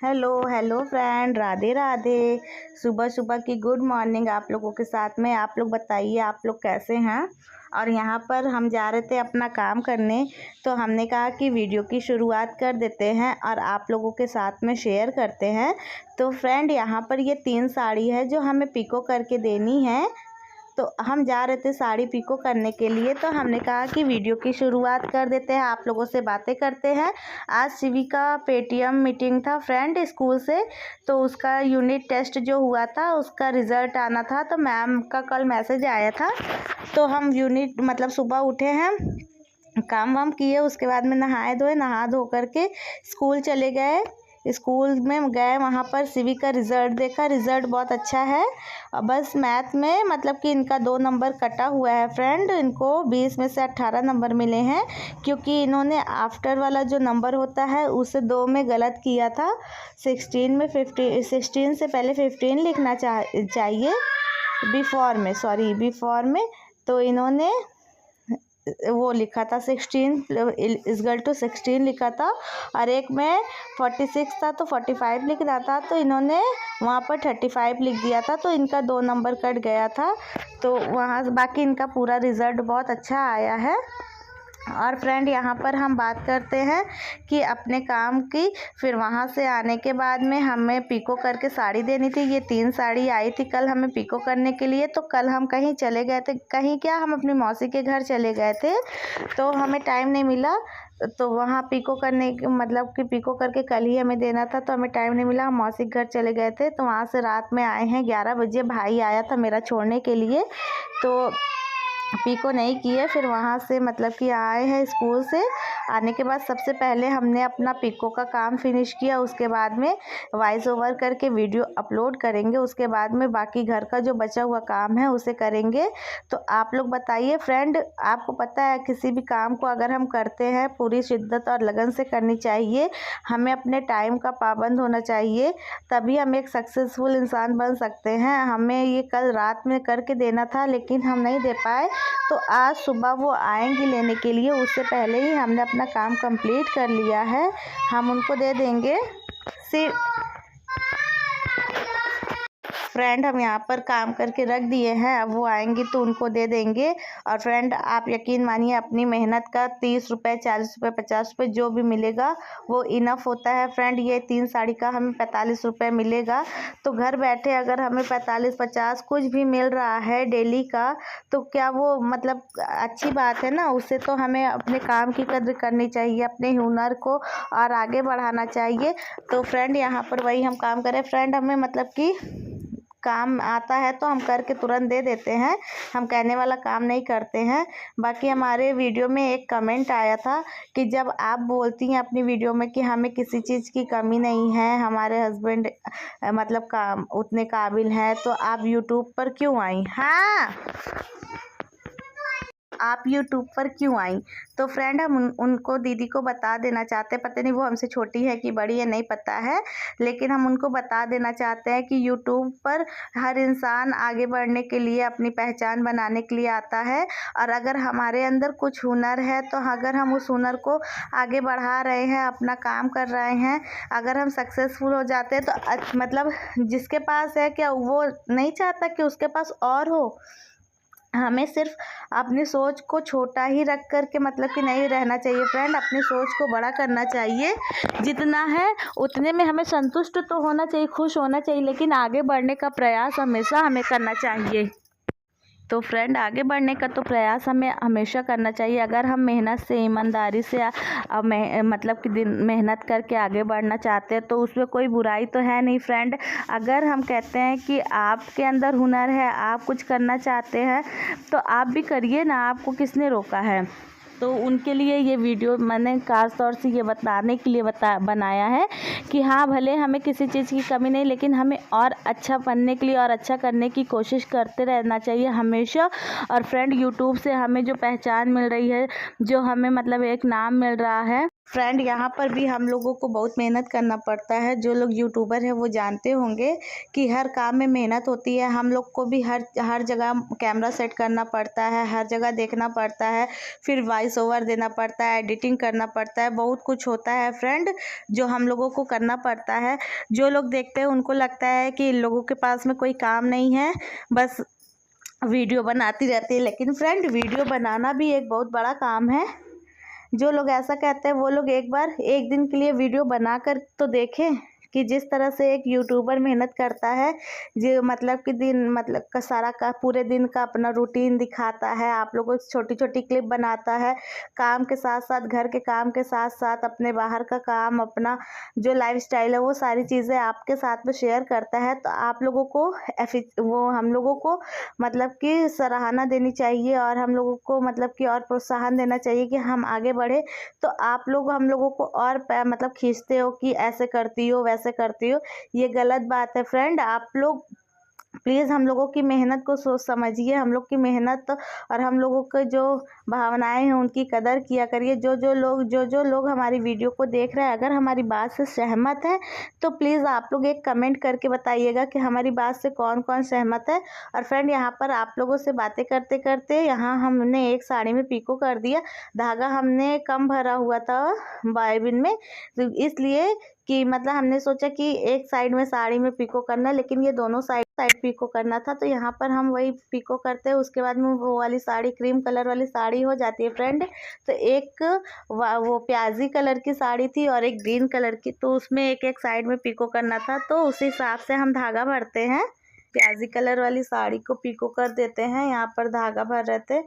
Hello hello friend, Radhe Radhe. सुबह सुबह की गुड मॉर्निंग आप लोगों के साथ में। आप लोग बताइए आप लोग कैसे हैं। और यहाँ पर हम जा रहे थे अपना काम करने, तो हमने कहा कि वीडियो की शुरुआत कर देते हैं और आप लोगों के साथ में शेयर करते हैं। तो फ्रेंड यहाँ पर ये 3 साड़ी है जो हमें पिको करके देनी है। तो हम जा रहे थे साड़ी पिको करने के लिए, तो हमने कहा कि वीडियो की शुरुआत कर देते हैं, आप लोगों से बातें करते हैं। आज शिवी का पेटीएम मीटिंग था फ्रेंड स्कूल से, तो उसका यूनिट टेस्ट जो हुआ था उसका रिज़ल्ट आना था। तो मैम का कल मैसेज आया था, तो हम यूनिट मतलब सुबह उठे हैं, काम वाम किए, उसके बाद में नहाए धोए, नहा धो करके स्कूल चले गए। स्कूल में गए, वहाँ पर शिवी का रिज़ल्ट देखा, रिज़ल्ट बहुत अच्छा है। बस मैथ में मतलब कि इनका 2 नंबर कटा हुआ है फ्रेंड। इनको 20 में से 18 नंबर मिले हैं, क्योंकि इन्होंने आफ्टर वाला जो नंबर होता है उसे 2 में गलत किया था। 16 में 16 से पहले 15 लिखना चाहिए, बिफोर में तो इन्होंने वो लिखा था 16 इजगल टू 16 लिखा था, और एक में 46 था तो 45 लिखना था, तो इन्होंने वहाँ पर 35 लिख दिया था, तो इनका 2 नंबर कट गया था। तो वहाँ बाकी इनका पूरा रिज़ल्ट बहुत अच्छा आया है। और फ्रेंड यहाँ पर हम बात करते हैं कि अपने काम की। फिर वहाँ से आने के बाद में हमें पिको करके साड़ी देनी थी। ये 3 साड़ी आई थी कल हमें पिको करने के लिए। तो कल हम कहीं चले गए थे, कहीं क्या, हम अपनी मौसी के घर चले गए थे, तो हमें टाइम नहीं मिला। तो वहाँ पिको करने मतलब कि पिको करके कल ही हमें देना था, तो हमें टाइम नहीं मिला। हम मौसी के घर चले गए थे, तो वहाँ से रात में आए हैं 11 बजे। भाई आया था मेरा छोड़ने के लिए, तो पिको नहीं किए। फिर वहाँ से मतलब कि आए हैं स्कूल से। आने के बाद सबसे पहले हमने अपना पिको का काम फिनिश किया, उसके बाद में वॉइस ओवर करके वीडियो अपलोड करेंगे। उसके बाद में बाकी घर का जो बचा हुआ काम है उसे करेंगे। तो आप लोग बताइए फ्रेंड, आपको पता है किसी भी काम को अगर हम करते हैं पूरी शिद्दत और लगन से करनी चाहिए। हमें अपने टाइम का पाबंद होना चाहिए, तभी हम एक सक्सेसफुल इंसान बन सकते हैं। हमें ये कल रात में करके देना था, लेकिन हम नहीं दे पाए। तो आज सुबह वो आएंगी लेने के लिए, उससे पहले ही हमने अपना काम कंप्लीट कर लिया है। हम उनको दे देंगे। सिर्फ फ्रेंड हम यहाँ पर काम करके रख दिए हैं, अब वो आएंगी तो उनको दे देंगे। और फ्रेंड आप यकीन मानिए, अपनी मेहनत का 30 रुपये, 40 रुपये, 50 रुपये जो भी मिलेगा वो इनफ होता है फ्रेंड। ये 3 साड़ी का हमें 45 रुपये मिलेगा, तो घर बैठे अगर हमें 45-50 कुछ भी मिल रहा है डेली का, तो क्या वो मतलब अच्छी बात है ना। उससे तो हमें अपने काम की कद्र करनी चाहिए, अपने हुनर को और आगे बढ़ाना चाहिए। तो फ्रेंड यहाँ पर वही हम काम करें फ्रेंड। हमें मतलब कि काम आता है तो हम करके तुरंत दे देते हैं, हम कहने वाला काम नहीं करते हैं। बाकी हमारे वीडियो में एक कमेंट आया था कि जब आप बोलती हैं अपनी वीडियो में कि हमें किसी चीज़ की कमी नहीं है, हमारे हस्बैंड मतलब काम उतने काबिल हैं, तो आप यूट्यूब पर क्यों आई। हाँ, आप यूट्यूब पर क्यों आई। तो फ्रेंड हम उनको दीदी को बता देना चाहते हैं, पता नहीं वो हमसे छोटी है कि बड़ी है नहीं पता है, लेकिन हम उनको बता देना चाहते हैं कि यूट्यूब पर हर इंसान आगे बढ़ने के लिए, अपनी पहचान बनाने के लिए आता है। और अगर हमारे अंदर कुछ हुनर है, तो अगर हम उस हुनर को आगे बढ़ा रहे हैं, अपना काम कर रहे हैं, अगर हम सक्सेसफुल हो जाते हैं, तो मतलब जिसके पास है क्या वो नहीं चाहता कि उसके पास और हो। हमें सिर्फ अपनी सोच को छोटा ही रख कर के मतलब कि नहीं रहना चाहिए फ्रेंड, अपनी सोच को बड़ा करना चाहिए। जितना है उतने में हमें संतुष्ट तो होना चाहिए, खुश होना चाहिए, लेकिन आगे बढ़ने का प्रयास हमेशा हमें करना चाहिए। तो फ्रेंड आगे बढ़ने का तो प्रयास हमें हमेशा करना चाहिए। अगर हम मेहनत से, ईमानदारी से मतलब कि दिन मेहनत करके आगे बढ़ना चाहते हैं, तो उसमें कोई बुराई तो है नहीं फ्रेंड। अगर हम कहते हैं कि आपके अंदर हुनर है, आप कुछ करना चाहते हैं, तो आप भी करिए ना, आपको किसने रोका है। तो उनके लिए ये वीडियो मैंने खास तौर से ये बताने के लिए बनाया है कि हाँ, भले हमें किसी चीज़ की कमी नहीं, लेकिन हमें और अच्छा बनने के लिए और अच्छा करने की कोशिश करते रहना चाहिए हमेशा। और फ्रेंड यूट्यूब से हमें जो पहचान मिल रही है, जो हमें मतलब एक नाम मिल रहा है, फ्रेंड यहाँ पर भी हम लोगों को बहुत मेहनत करना पड़ता है। जो लोग यूट्यूबर हैं वो जानते होंगे कि हर काम में मेहनत होती है। हम लोग को भी हर जगह कैमरा सेट करना पड़ता है, हर जगह देखना पड़ता है, फिर वॉइस ओवर देना पड़ता है, एडिटिंग करना पड़ता है, बहुत कुछ होता है फ्रेंड जो हम लोगों को करना पड़ता है। जो लोग देखते हैं उनको लगता है कि इन लोगों के पास में कोई काम नहीं है, बस वीडियो बनाती रहती है, लेकिन फ्रेंड वीडियो बनाना भी एक बहुत बड़ा काम है। जो लोग ऐसा कहते हैं वो लोग एक बार एक दिन के लिए वीडियो बनाकर तो देखें कि जिस तरह से एक यूट्यूबर मेहनत करता है, जो मतलब कि दिन मतलब का सारा का पूरे दिन का अपना रूटीन दिखाता है, आप लोगों को छोटी छोटी क्लिप बनाता है, काम के साथ साथ घर के काम के साथ साथ अपने बाहर का काम, अपना जो लाइफस्टाइल है वो सारी चीज़ें आपके साथ में शेयर करता है। तो आप लोगों को वो हम लोगों को मतलब कि सराहना देनी चाहिए और हम लोगों को मतलब कि और प्रोत्साहन देना चाहिए कि हम आगे बढ़े। तो आप लोग हम लोगों को और मतलब खींचते हो कि ऐसे करती हो वैसे करती हो, ये गलत बात है फ्रेंड। आप लोग प्लीज़ हम लोगों की मेहनत को सोच समझिए, हम लोग की मेहनत और हम लोगों के जो भावनाएं हैं उनकी कदर किया करिए। जो लोग हमारी वीडियो को देख रहे हैं, अगर हमारी बात से सहमत है तो प्लीज़ आप लोग एक कमेंट करके बताइएगा कि हमारी बात से कौन कौन सहमत है। और फ्रेंड यहाँ पर आप लोगों से बातें करते करते यहाँ हमने एक साड़ी में पीको कर दिया। धागा हमने कम भरा हुआ था बायबिन में, तो इसलिए कि मतलब हमने सोचा कि एक साइड में साड़ी में पीको करना, लेकिन ये दोनों साइड पीको करना था। तो यहाँ पर हम वही पीको करते हैं, उसके बाद में वो वाली साड़ी क्रीम कलर वाली साड़ी हो जाती है फ्रेंड। तो एक वो प्याजी कलर की साड़ी थी और एक ग्रीन कलर की, तो उसमें एक एक साइड में पीको करना था। तो उस हिसाब से हम धागा भरते हैं। प्याजी कलर वाली साड़ी को पीको कर देते हैं, यहाँ पर धागा भर रहे थे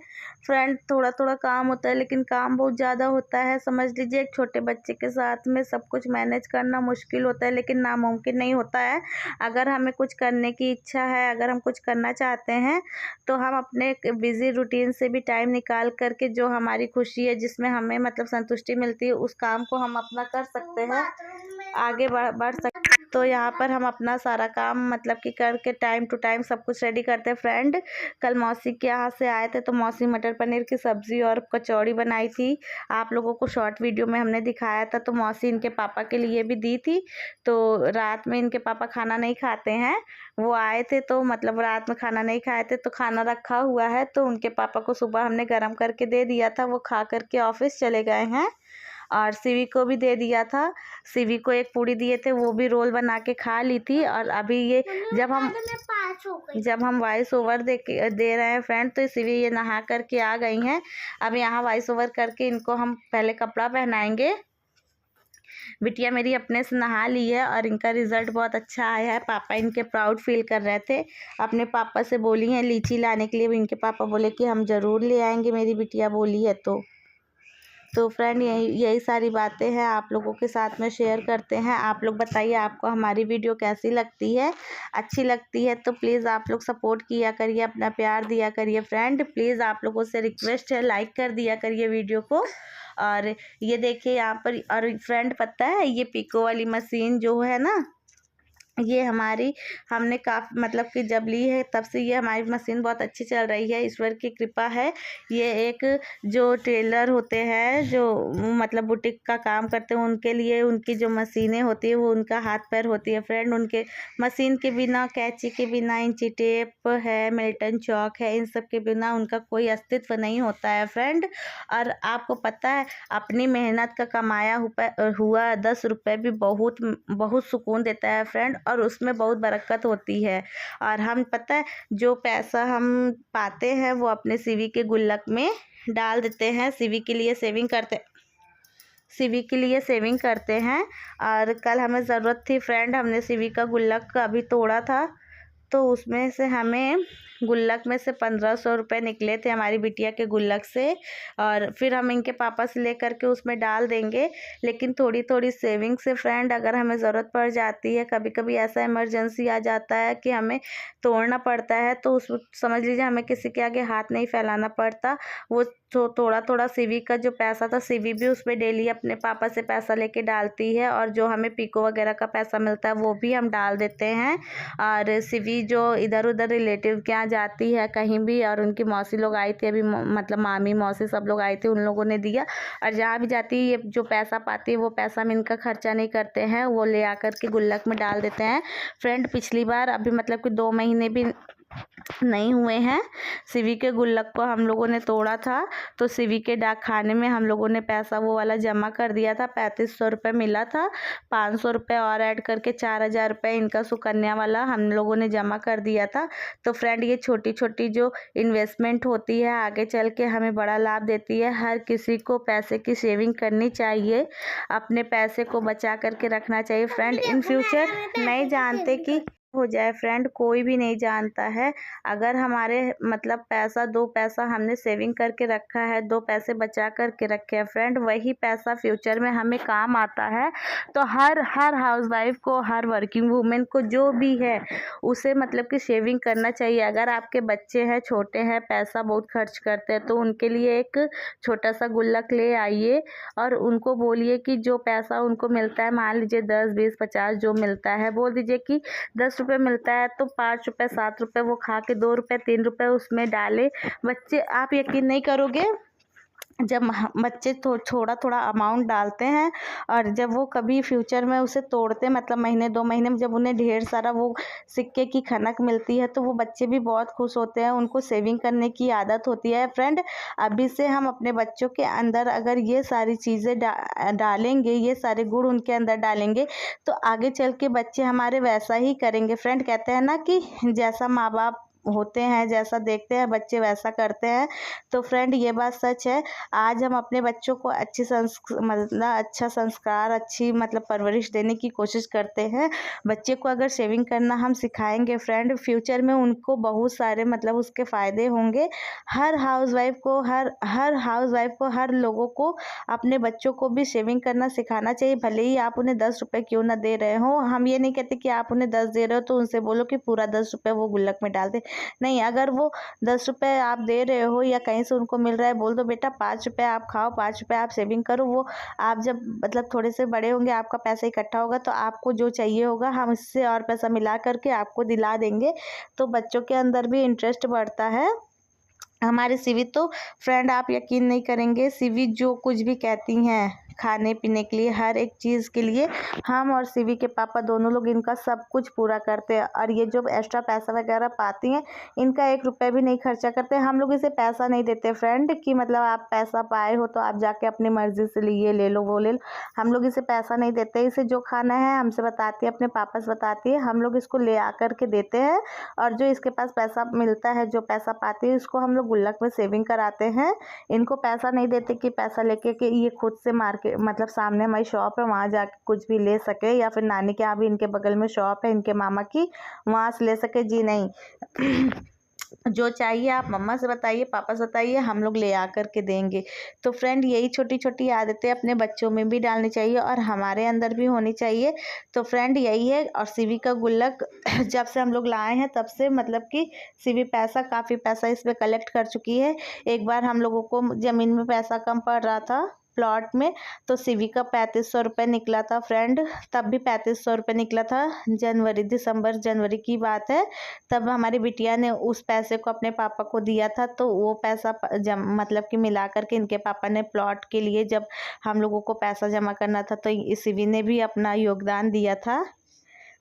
फ्रेंड। थोड़ा थोड़ा काम होता है लेकिन काम बहुत ज़्यादा होता है। समझ लीजिए एक छोटे बच्चे के साथ में सब कुछ मैनेज करना मुश्किल होता है, लेकिन नामुमकिन नहीं होता है। अगर हमें कुछ करने की इच्छा है, अगर हम कुछ करना चाहते हैं, तो हम अपने बिजी रूटीन से भी टाइम निकाल करके जो हमारी खुशी है, जिसमें हमें मतलब संतुष्टि मिलती है, उस काम को हम अपना कर सकते हैं, आगे बढ़ सकते। तो यहाँ पर हम अपना सारा काम मतलब कि करके टाइम टू टाइम सब कुछ रेडी करते हैं फ्रेंड। कल मौसी के यहाँ से आए थे तो मौसी मटर पनीर की सब्ज़ी और कचौड़ी बनाई थी। आप लोगों को शॉर्ट वीडियो में हमने दिखाया था। तो मौसी इनके पापा के लिए भी दी थी। तो रात में इनके पापा खाना नहीं खाते हैं, वो आए थे तो मतलब रात में खाना नहीं खाए थे, तो खाना रखा हुआ है, तो उनके पापा को सुबह हमने गर्म करके दे दिया था, वो खा करके ऑफिस चले गए हैं। और शिवी को भी दे दिया था। शिवी को एक पूड़ी दिए थे, वो भी रोल बना के खा ली थी। और अभी ये जब हम वॉइस ओवर दे रहे हैं फ्रेंड, तो शिवी ये नहा करके आ गई हैं। अब यहाँ वॉइस ओवर करके इनको हम पहले कपड़ा पहनाएंगे। बिटिया मेरी अपने से नहा ली है और इनका रिज़ल्ट बहुत अच्छा आया है। पापा इनके प्राउड फील कर रहे थे। अपने पापा से बोली हैं लीची लाने के लिए, इनके पापा बोले कि हम ज़रूर ले आएंगे, मेरी बिटिया बोली है। तो फ्रेंड यही सारी बातें हैं आप लोगों के साथ में शेयर करते हैं। आप लोग बताइए आपको हमारी वीडियो कैसी लगती है। अच्छी लगती है तो प्लीज़ आप लोग सपोर्ट किया करिए, अपना प्यार दिया करिए फ्रेंड। प्लीज़ आप लोगों से रिक्वेस्ट है, लाइक कर दिया करिए वीडियो को। और ये देखिए यहाँ पर, और फ्रेंड पता है ये पिको वाली मशीन जो है ना, ये हमने काफ़ी मतलब कि जब ली है तब से ये हमारी मशीन बहुत अच्छी चल रही है, ईश्वर की कृपा है। ये एक जो टेलर होते हैं, जो मतलब बुटीक का काम करते हैं, उनके लिए उनकी जो मशीनें होती है वो उनका हाथ पैर होती है फ्रेंड। उनके मशीन के बिना, कैंची के बिना, इंची टेप है, मिल्टन चौक है, इन सब के बिना उनका कोई अस्तित्व नहीं होता है फ्रेंड। और आपको पता है अपनी मेहनत का कमाया हुआ 10 रुपये भी बहुत बहुत सुकून देता है फ्रेंड, और उसमें बहुत बरकत होती है। और हम पता है जो पैसा हम पाते हैं वो अपने सीवी के गुल्लक में डाल देते हैं, सीवी के लिए सेविंग करते हैं। और कल हमें ज़रूरत थी फ्रेंड, हमने सीवी का गुल्लक अभी तोड़ा था, तो उसमें से हमें गुल्लक में से 1500 रुपये निकले थे हमारी बिटिया के गुल्लक से। और फिर हम इनके पापा से लेकर के उसमें डाल देंगे। लेकिन थोड़ी थोड़ी सेविंग से फ्रेंड, अगर हमें ज़रूरत पड़ जाती है, कभी कभी ऐसा इमरजेंसी आ जाता है कि हमें तोड़ना पड़ता है, तो उस समझ लीजिए हमें किसी के आगे हाथ नहीं फैलाना पड़ता। वो तो थोड़ा थोड़ा सीवी का जो पैसा था, सीवी भी उसमें डेली अपने पापा से पैसा लेके डालती है, और जो हमें पीको वगैरह का पैसा मिलता है वो भी हम डाल देते हैं। और सीवी जो इधर उधर रिलेटिव के यहाँ जाती है कहीं भी, और उनकी मौसी लोग आई थी अभी, मतलब मामी मौसी सब लोग आए थे, उन लोगों ने दिया। और जहाँ भी जाती है ये जो पैसा पाती है वो पैसा हम इनका खर्चा नहीं करते हैं, वो ले आकर के गुल्लक में डाल देते हैं। फ्रेंड पिछली बार अभी मतलब कि 2 महीने भी नहीं हुए हैं, सीवी के गुल्लक को हम लोगों ने तोड़ा था, तो सीवी के डाक खाने में हम लोगों ने पैसा वो वाला जमा कर दिया था। 3500 रुपये मिला था, 500 रुपये और ऐड करके 4000 रुपये इनका सुकन्या वाला हम लोगों ने जमा कर दिया था। तो फ्रेंड ये छोटी छोटी जो इन्वेस्टमेंट होती है आगे चल के हमें बड़ा लाभ देती है। हर किसी को पैसे की सेविंग करनी चाहिए, अपने पैसे को बचा करके रखना चाहिए फ्रेंड। इन फ्यूचर नहीं जानते कि हो जाए फ्रेंड, कोई भी नहीं जानता है। अगर हमारे मतलब पैसा 2 पैसा हमने सेविंग करके रखा है, 2 पैसे बचा करके रखे हैं फ्रेंड, वही पैसा फ्यूचर में हमें काम आता है। तो हर हाउसवाइफ को, हर वर्किंग वूमेन को जो भी है उसे मतलब कि सेविंग करना चाहिए। अगर आपके बच्चे हैं, छोटे हैं, पैसा बहुत खर्च करते हैं, तो उनके लिए एक छोटा सा गुल्लक ले आइए और उनको बोलिए कि जो पैसा उनको मिलता है, मान लीजिए 10, 20, 50 जो मिलता है, बोल दीजिए कि 10 रुपये मिलता है तो 5 रुपये, 7 रुपये वो खा के 2 रुपये, 3 रुपये उसमें डाले बच्चे। आप यकीन नहीं करोगे, जब बच्चे थोड़ा थोड़ा अमाउंट डालते हैं और जब वो कभी फ्यूचर में उसे तोड़ते, मतलब महीने 2 महीने में जब उन्हें ढेर सारा वो सिक्के की खनक मिलती है, तो वो बच्चे भी बहुत खुश होते हैं, उनको सेविंग करने की आदत होती है फ्रेंड। अभी से हम अपने बच्चों के अंदर अगर ये सारी चीज़ें डालेंगे, ये सारे गुण उनके अंदर डालेंगे, तो आगे चल के बच्चे हमारे वैसा ही करेंगे फ्रेंड। कहते हैं ना कि जैसा माँ बाप होते हैं, जैसा देखते हैं बच्चे वैसा करते हैं। तो फ्रेंड ये बात सच है। आज हम अपने बच्चों को मतलब अच्छा संस्कार, अच्छी मतलब परवरिश देने की कोशिश करते हैं। बच्चे को अगर सेविंग करना हम सिखाएंगे फ्रेंड, फ्यूचर में उनको बहुत सारे मतलब उसके फ़ायदे होंगे। हर हाउसवाइफ को, हर लोगों को अपने बच्चों को भी सेविंग करना सिखाना चाहिए। भले ही आप उन्हें 10 रुपये क्यों ना दे रहे हो, हम ये नहीं कहते कि आप उन्हें 10 दे रहे हो तो उनसे बोलो कि पूरा 10 रुपये वो गुल्लक में डाल दे। नहीं, अगर वो 10 रुपये आप दे रहे हो या कहीं से उनको मिल रहा है, बोल दो बेटा 5 रुपये आप खाओ, 5 रुपये आप सेविंग करो। वो आप जब मतलब थोड़े से बड़े होंगे, आपका पैसा इकट्ठा होगा, तो आपको जो चाहिए होगा हम इससे और पैसा मिला करके आपको दिला देंगे। तो बच्चों के अंदर भी इंटरेस्ट बढ़ता है। हमारी सीवी तो फ्रेंड आप यकीन नहीं करेंगे, सीवी जो कुछ भी कहती हैं खाने पीने के लिए, हर एक चीज़ के लिए हम और सीवी के पापा दोनों लोग इनका सब कुछ पूरा करते हैं। और ये जो एक्स्ट्रा पैसा वगैरह पाती हैं, इनका 1 रुपये भी नहीं खर्चा करते। हम लोग इसे पैसा नहीं देते फ्रेंड कि मतलब आप पैसा पाए हो तो आप जाके अपनी मर्ज़ी से लिए ले लो, वो ले लो। हम लोग इसे पैसा नहीं देते। इसे जो खाना है हमसे बताती है, अपने पापा से बताती है, हम लोग इसको ले आकर के देते हैं। और जो इसके पास पैसा मिलता है, जो पैसा पाती है, उसको हम लोग गुल्लक में सेविंग कराते हैं। इनको पैसा नहीं देते कि पैसा लेके कि ये खुद से मार्केट मतलब सामने हमारी शॉप है वहाँ जाके कुछ भी ले सके, या फिर नानी के यहाँ भी इनके बगल में शॉप है इनके मामा की, वहाँ से ले सके। जी नहीं, जो चाहिए आप मम्मा से बताइए, पापा से बताइए, हम लोग ले आकर के देंगे। तो फ्रेंड यही छोटी छोटी आदतें अपने बच्चों में भी डालनी चाहिए और हमारे अंदर भी होनी चाहिए। तो फ्रेंड यही है। और सीवी का गुल्लक जब से हम लोग लाए हैं तब से मतलब कि सीवी काफ़ी पैसा इसमें कलेक्ट कर चुकी है। एक बार हम लोगों को ज़मीन में पैसा कम पड़ रहा था प्लॉट में, तो सीवी का 3500 रुपये निकला था फ्रेंड। तब भी 3500 रुपये निकला था, जनवरी की बात है। तब हमारी बिटिया ने उस पैसे को अपने पापा को दिया था, तो वो पैसा मतलब कि मिला करके इनके पापा ने प्लॉट के लिए जब हम लोगों को पैसा जमा करना था, तो सीवी ने भी अपना योगदान दिया था।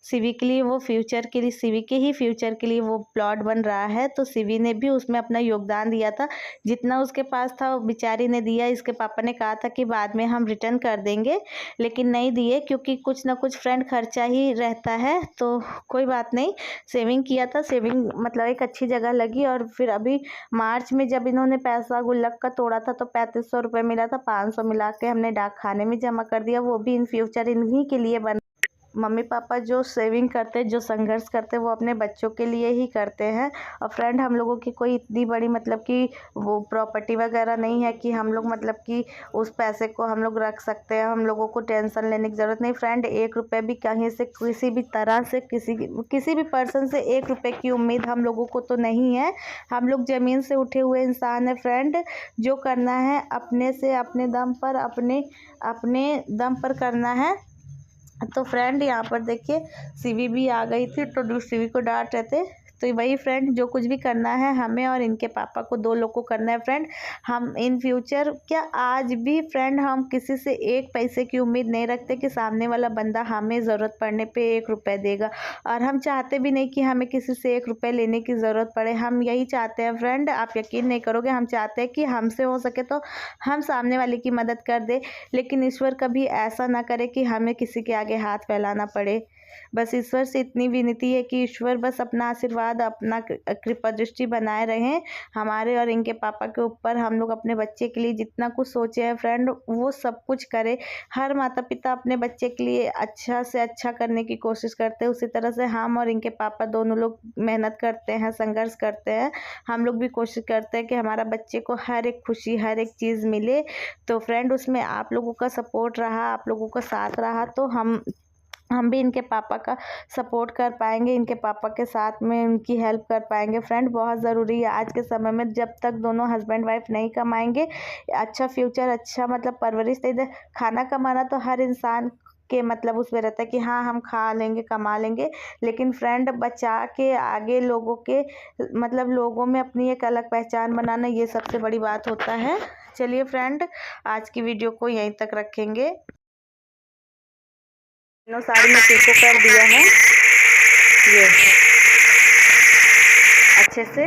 सीवी के लिए वो फ्यूचर के लिए, सीवी के ही फ्यूचर के लिए वो प्लॉट बन रहा है, तो सीवी ने भी उसमें अपना योगदान दिया था। जितना उसके पास था वो बेचारी ने दिया। इसके पापा ने कहा था कि बाद में हम रिटर्न कर देंगे, लेकिन नहीं दिए, क्योंकि कुछ ना कुछ फ्रेंड खर्चा ही रहता है। तो कोई बात नहीं, सेविंग किया था, सेविंग मतलब एक अच्छी जगह लगी। और फिर अभी मार्च में जब इन्होंने पैसा गुल्लक का तोड़ा था तो 3500 रुपये मिला था, 500 मिला के हमने डाक खाने में जमा कर दिया। वो भी इन फ्यूचर इन्हीं के लिए बन मम्मी पापा जो सेविंग करते हैं, जो संघर्ष करते हैं, वो अपने बच्चों के लिए ही करते हैं। और फ्रेंड, हम लोगों की कोई इतनी बड़ी मतलब कि वो प्रॉपर्टी वगैरह नहीं है कि हम लोग मतलब कि उस पैसे को हम लोग रख सकते हैं। हम लोगों को टेंशन लेने की ज़रूरत नहीं फ्रेंड। 1 रुपये भी कहीं से, किसी भी तरह से, किसी भी पर्सन से 1 रुपये की उम्मीद हम लोगों को तो नहीं है। हम लोग ज़मीन से उठे हुए इंसान हैं फ्रेंड। जो करना है अपने से, अपने दम पर, अपने दम पर करना है। तो फ्रेंड, यहाँ पर देखिए सीवी भी आ गई थी, तो सीवी को डांट रहे थे। तो वही फ्रेंड, जो कुछ भी करना है हमें और इनके पापा को, 2 लोग को करना है फ्रेंड। हम इन फ्यूचर, क्या आज भी फ्रेंड, हम किसी से 1 पैसे की उम्मीद नहीं रखते कि सामने वाला बंदा हमें ज़रूरत पड़ने पे 1 रुपये देगा। और हम चाहते भी नहीं कि हमें किसी से 1 रुपये लेने की ज़रूरत पड़े। हम यही चाहते हैं फ्रेंड, आप यकीन नहीं करोगे, हम चाहते हैं कि हमसे हो सके तो हम सामने वाले की मदद कर दे। लेकिन ईश्वर कभी ऐसा ना करे कि हमें किसी के आगे हाथ फैलाना पड़े। बस ईश्वर से इतनी विनती है कि ईश्वर बस अपना आशीर्वाद, अपना कृपा दृष्टि बनाए रहें हमारे और इनके पापा के ऊपर। हम लोग अपने बच्चे के लिए जितना कुछ सोचे हैं फ्रेंड, वो सब कुछ करें। हर माता पिता अपने बच्चे के लिए अच्छा से अच्छा करने की कोशिश करते हैं, उसी तरह से हम और इनके पापा दोनों लोग मेहनत करते हैं, संघर्ष करते हैं। हम लोग भी कोशिश करते हैं कि हमारा बच्चे को हर एक खुशी, हर एक चीज़ मिले। तो फ्रेंड, उसमें आप लोगों का सपोर्ट रहा, आप लोगों का साथ रहा, तो हम भी इनके पापा का सपोर्ट कर पाएंगे, इनके पापा के साथ में उनकी हेल्प कर पाएंगे फ्रेंड। बहुत ज़रूरी है आज के समय में, जब तक दोनों हस्बैंड वाइफ नहीं कमाएंगे अच्छा फ्यूचर, अच्छा मतलब परवरिश दे। खाना कमाना तो हर इंसान के मतलब उसमें रहता है कि हाँ हम खा लेंगे, कमा लेंगे। लेकिन फ्रेंड, बचा के आगे लोगों के मतलब लोगों में अपनी एक अलग पहचान बनाना, ये सबसे बड़ी बात होता है। चलिए फ्रेंड, आज की वीडियो को यहीं तक रखेंगे। तीनों साड़ी में पीको कर दिया है, ये अच्छे से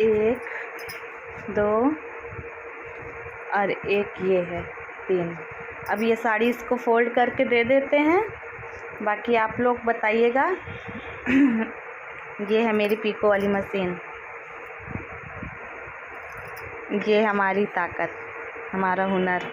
1 2 और 1 ये है 3। अब ये साड़ी इसको फोल्ड करके दे देते हैं, बाकी आप लोग बताइएगा। ये है मेरी पीको वाली मशीन, ये हमारी ताकत, हमारा हुनर।